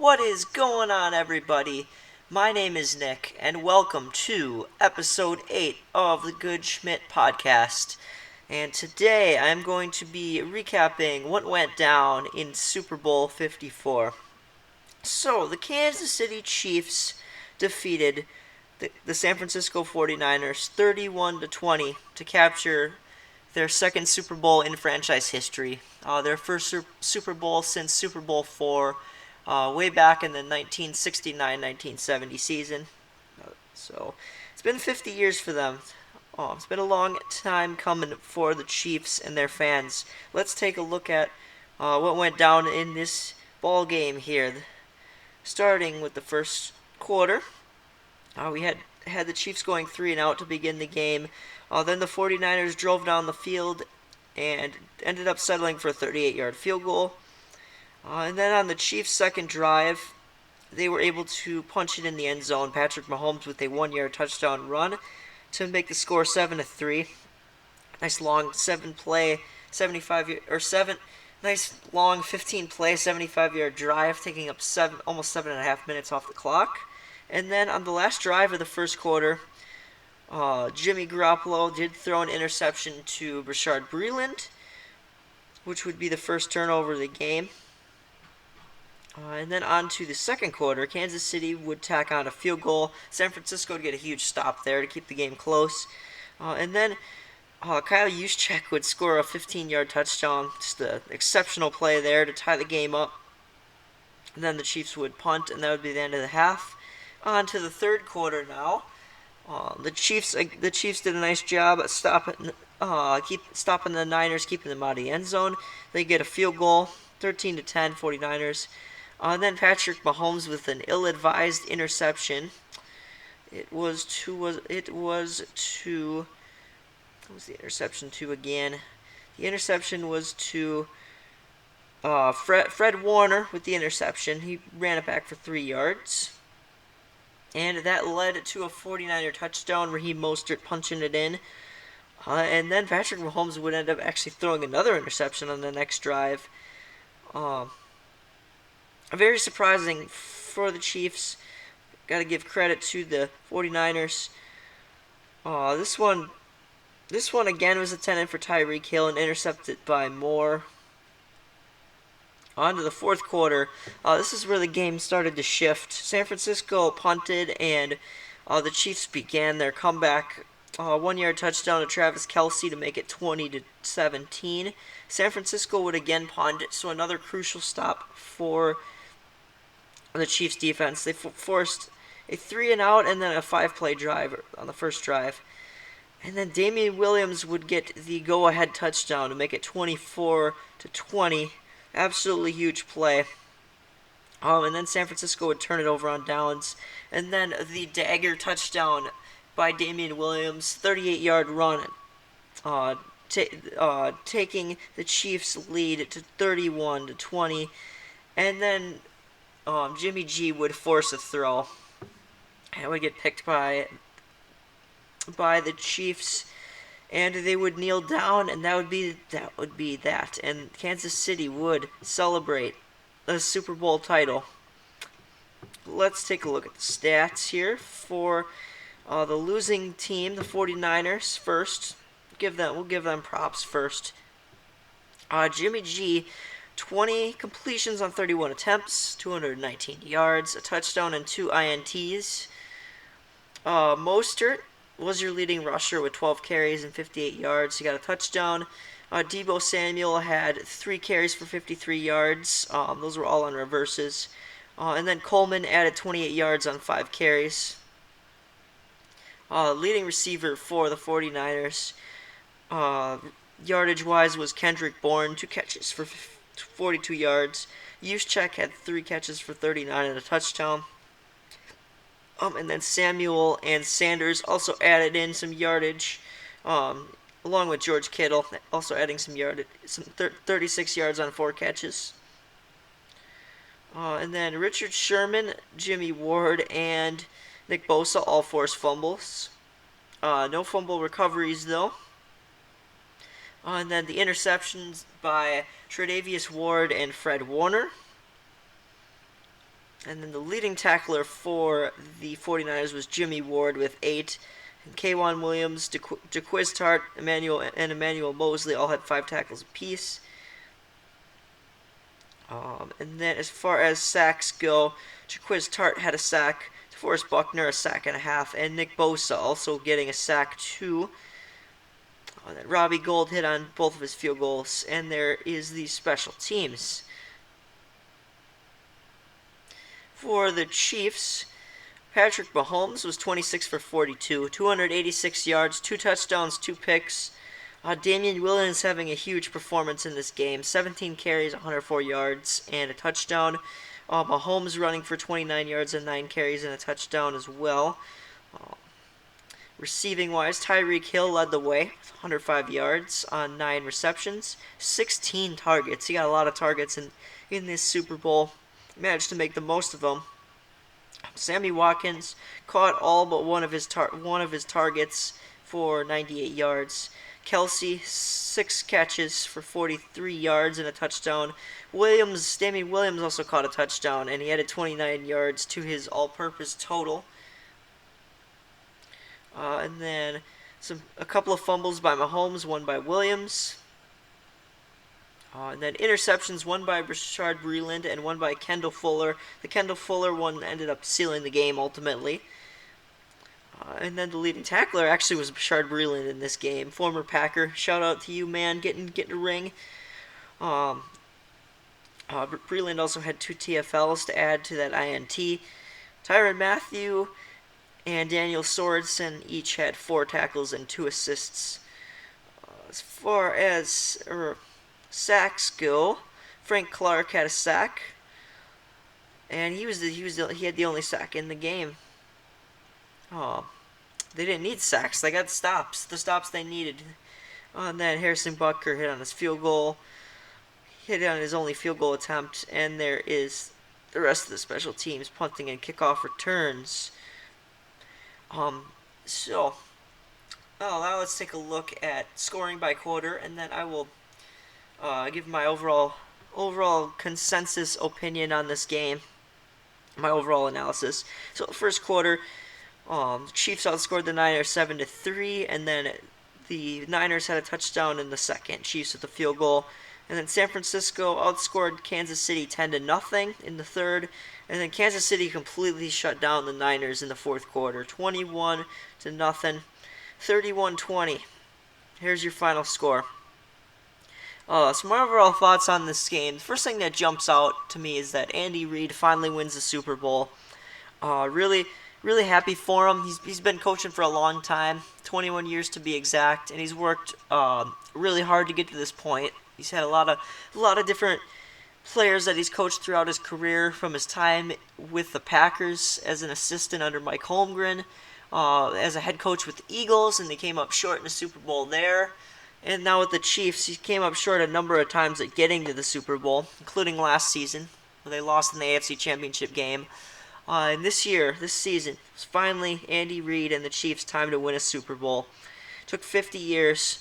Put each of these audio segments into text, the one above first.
What is going on, everybody? My name is Nick, and welcome to episode 8 of the Good Schmidt podcast. And today I'm going to be recapping what went down in Super Bowl 54. So, the Kansas City Chiefs defeated the San Francisco 49ers 31 to 20 to capture their second Super Bowl in franchise history. Their first Super Bowl since Super Bowl 4, way back in the 1969-1970 season. So it's been 50 years for them. It's been a long time coming for the Chiefs and their fans. Let's take a look at what went down in this ball game here. Starting with the first quarter, we had the Chiefs going 3 and out to begin the game. Then the 49ers drove down the field and ended up settling for a 38-yard field goal. And then on the Chiefs' second drive, they were able to punch it in the end zone. Patrick Mahomes with a 1-yard touchdown run to make the score 7-3. Nice long 7-play, 75 or 7. Nice long 15-play, 75-yard drive, taking up almost 7.5 minutes off the clock. And then on the last drive of the first quarter, Jimmy Garoppolo did throw an interception to Rashard Breeland, which would be the first turnover of the game. And then on to the second quarter, Kansas City would tack on a field goal. San Francisco would get a huge stop there to keep the game close. And then Kyle Juszczyk would score a 15-yard touchdown. Just an exceptional play there to tie the game up. And then the Chiefs would punt, and that would be the end of the half. On to the third quarter now. The Chiefs did a nice job at stopping the Niners, keeping them out of the end zone. They get a field goal, 13-10, 49ers. And then Patrick Mahomes with an ill-advised interception. What was the interception to again? The interception was to Fred Warner with the interception. He ran it back for 3 yards. And that led to a 49er touchdown, Raheem Mostert punching it in. And then Patrick Mahomes would end up actually throwing another interception on the next drive. Very surprising for the Chiefs. Got to give credit to the 49ers. This one again was intended for Tyreek Hill and intercepted by Moore. On to the fourth quarter. This is where the game started to shift. San Francisco punted, and the Chiefs began their comeback. 1-yard touchdown to Travis Kelce to make it 20-17. San Francisco would again punt, so another crucial stop for the Chiefs defense. They forced a 3-and-out and then a 5-play drive on the first drive. And then Damian Williams would get the go-ahead touchdown to make it 24-20. Absolutely huge play. And then San Francisco would turn it over on downs. And then the dagger touchdown by Damian Williams, 38-yard run, taking the Chiefs' lead to 31-20. And then Jimmy G would force a throw. And would get picked by the Chiefs. And they would kneel down, and that would be that. And Kansas City would celebrate a Super Bowl title. Let's take a look at the stats here for the losing team, the 49ers. First, we'll give them props first. Jimmy G, 20 completions on 31 attempts, 219 yards, a touchdown, and 2 INTs. Mostert was your leading rusher with 12 carries and 58 yards. He got a touchdown. Deebo Samuel had 3 carries for 53 yards. Those were all on reverses. And then Coleman added 28 yards on 5 carries. Leading receiver for the 49ers, yardage-wise, was Kendrick Bourne, 2 catches for 42 yards. Juszczyk had 3 catches for 39 and a touchdown. And then Samuel and Sanders also added in some yardage, along with George Kittle, also adding some 36 yards on 4 catches. And then Richard Sherman, Jimmy Ward, and Nick Bosa all forced fumbles. No fumble recoveries, though. And then the interceptions by Tre'Davious Ward and Fred Warner. And then the leading tackler for the 49ers was Jimmy Ward with 8. And K'Wan Williams, Jaquiz Tart, Emmanuel Mosley all had 5 tackles apiece. And then as far as sacks go, Jaquiz Tart had a sack, DeForest Buckner a sack and a half, and Nick Bosa also getting a sack too. And then Robbie Gould hit on both of his field goals, and there is the special teams. For the Chiefs, Patrick Mahomes was 26 for 42, 286 yards, 2 touchdowns, 2 picks. Damian Williams having a huge performance in this game, 17 carries, 104 yards, and a touchdown. Mahomes running for 29 yards and 9 carries and a touchdown as well. Receiving-wise, Tyreek Hill led the way, 105 yards on 9 receptions, 16 targets. He got a lot of targets in this Super Bowl. Managed to make the most of them. Sammy Watkins caught all but one of his targets for 98 yards. Kelsey, 6 catches for 43 yards and a touchdown. Damian Williams also caught a touchdown, and he added 29 yards to his all-purpose total. And then a couple of fumbles by Mahomes, one by Williams. And then interceptions, one by Rashard Breeland and one by Kendall Fuller. The Kendall Fuller one ended up sealing the game ultimately. And then the leading tackler actually was Rashard Breeland in this game, former Packer. Shout out to you, man, getting a ring. Breeland also had 2 TFLs to add to that INT. Tyrann Mathieu and Daniel Sorensen each had 4 tackles and 2 assists. As far as sacks go, Frank Clark had a sack, and he had the only sack in the game. They didn't need sacks; they got stops. The stops they needed. And then Harrison Butker hit on his field goal. Hit on his only field goal attempt, and there is the rest of the special teams, punting and kickoff returns. So now let's take a look at scoring by quarter, and then I will give my overall consensus opinion on this game, my overall analysis. So the first quarter, the Chiefs outscored the Niners 7-3, and then the Niners had a touchdown in the second. Chiefs with the field goal, and then San Francisco outscored Kansas City 10-0 in the third, and then Kansas City completely shut down the Niners in the fourth quarter, 21-0, 31-20. Here's your final score. Some overall thoughts on this game. The first thing that jumps out to me is that Andy Reid finally wins the Super Bowl. Really happy for him. He's been coaching for a long time, 21 years to be exact, and he's worked really hard to get to this point. He's had a lot of different players that he's coached throughout his career, from his time with the Packers as an assistant under Mike Holmgren, as a head coach with the Eagles, and they came up short in the Super Bowl there. And now with the Chiefs, he came up short a number of times at getting to the Super Bowl, including last season, where they lost in the AFC Championship game. And this season, it was finally Andy Reid and the Chiefs' time to win a Super Bowl. It took 50 years.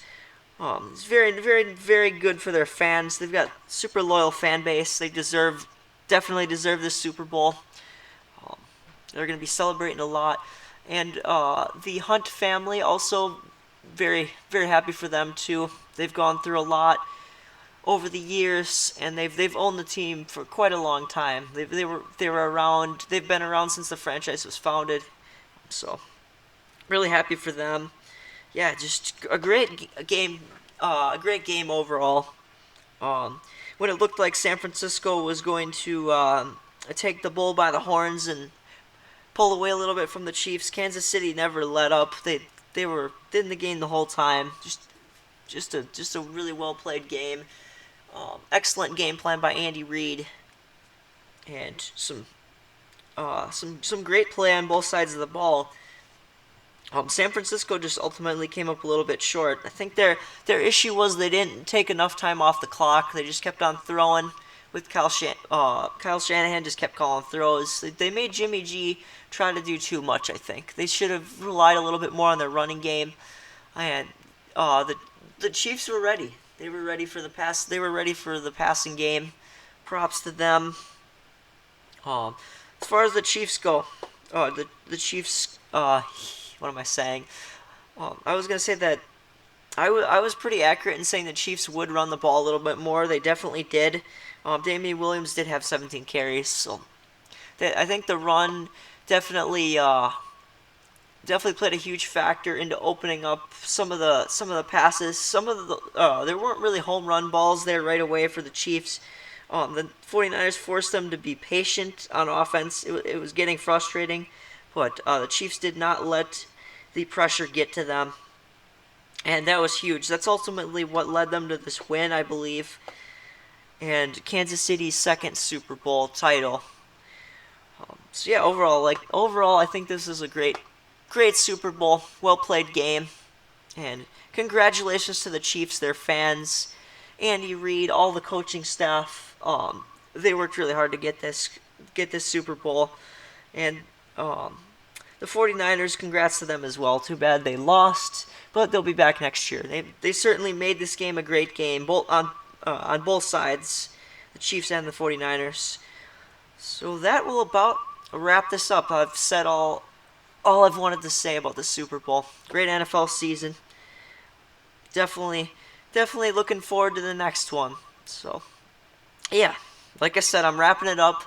It's very, very, very good for their fans. They've got super loyal fan base. They definitely deserve this Super Bowl. They're going to be celebrating a lot. And the Hunt family also very, very happy for them too. They've gone through a lot over the years, and they've owned the team for quite a long time. They were around. They've been around since the franchise was founded. So, really happy for them. Yeah, just a great game overall. When it looked like San Francisco was going to take the bull by the horns and pull away a little bit from the Chiefs, Kansas City never let up. They were in the game the whole time. Just a really well played game. Excellent game plan by Andy Reid, and some great play on both sides of the ball. San Francisco just ultimately came up a little bit short. I think their issue was they didn't take enough time off the clock. They just kept on throwing. With Kyle Shanahan just kept calling throws. They made Jimmy G try to do too much, I think. They should have relied a little bit more on their running game. And the Chiefs were ready. They were ready for the pass. They were ready for the passing game. Props to them. As as far as the Chiefs go, the Chiefs. What am I saying? I was gonna say that I was pretty accurate in saying the Chiefs would run the ball a little bit more. They definitely did. Damian Williams did have 17 carries, so I think the run definitely definitely played a huge factor into opening up some of the passes. Some of the there weren't really home run balls there right away for the Chiefs. The 49ers forced them to be patient on offense. It was getting frustrating, but the Chiefs did not let the pressure get to them, and that was huge. That's ultimately what led them to this win, I believe, and Kansas City's second Super Bowl title. So yeah, overall, I think this is a great Super Bowl, well played game, and congratulations to the Chiefs, their fans, Andy Reid, all the coaching staff. They worked really hard to get this Super Bowl, and the 49ers, congrats to them as well. Too bad they lost, but they'll be back next year. They certainly made this game a great game, both on both sides, the Chiefs and the 49ers. So that will about wrap this up. I've said all I've wanted to say about the Super Bowl. Great NFL season. Definitely looking forward to the next one. So, yeah, like I said, I'm wrapping it up.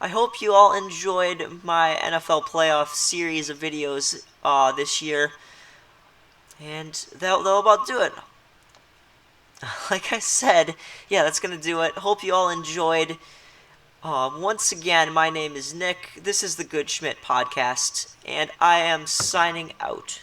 I hope you all enjoyed my NFL playoff series of videos this year. And that'll about do it. Like I said, yeah, that's going to do it. Hope you all enjoyed. Once again, my name is Nick. This is the Good Schmidt podcast, and I am signing out.